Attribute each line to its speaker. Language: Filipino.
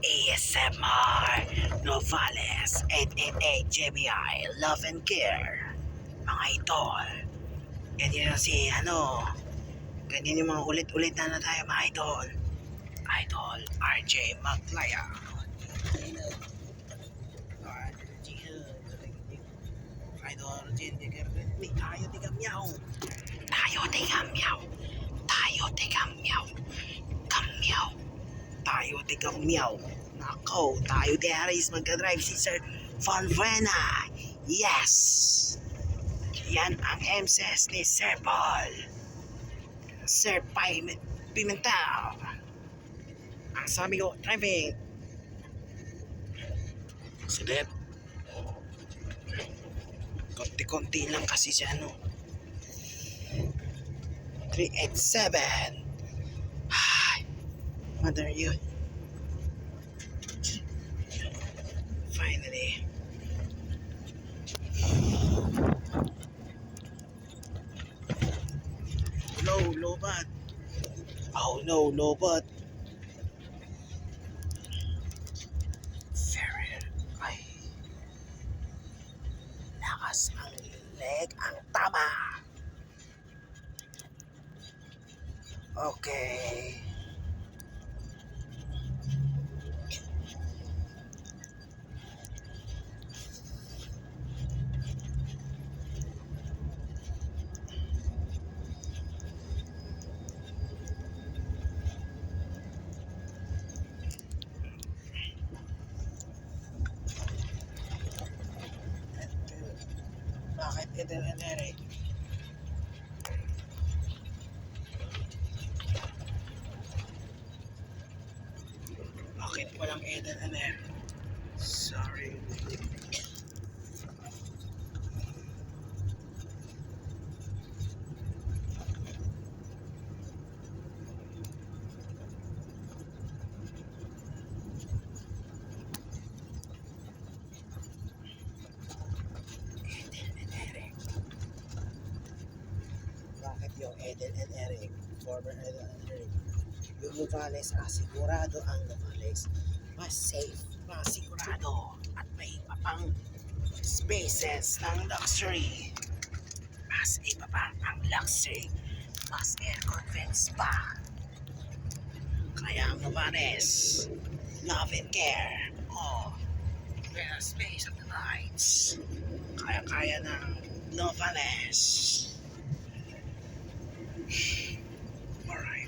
Speaker 1: ASMR, Novales, 888 JBI, Love and Care. Mga idol. Ganyan yung ganyan yung mga ulit-ulit na tayo mga idol. Idol, RJ Maglaya. Idol, tayo tiga miyaw. Tayo tiga miyaw. Tayo tiga miyaw. Kamyaw. Tayo tiga miyaw. Nako, tayo guys magka-drive si Sir Fonfrena. Yes! Yan ang MSS ni Sir Paul. Sir Pimentel. Ang sabi ko, driving. Sulit. Konti-konti lang kasi siya 387. Ay, mother yun. Finally. Low bat. Oh no, low bat. Ay. Lakas ang leg ang tama. Okay. Bakit ito nangyari? Bakit walang Eden and Air? Sorry. Bakit yung Eden and Eric, former Eden and Eric, yung Novales, sigurado ang Novales, mas safe, mas sigurado, at may iba pang spaces ng luxury. Mas iba pa ang luxury, mas aircon vents pa. Kaya ang Novales, Love and Care, the space of the lights, kaya-kaya ng Novales. Alright.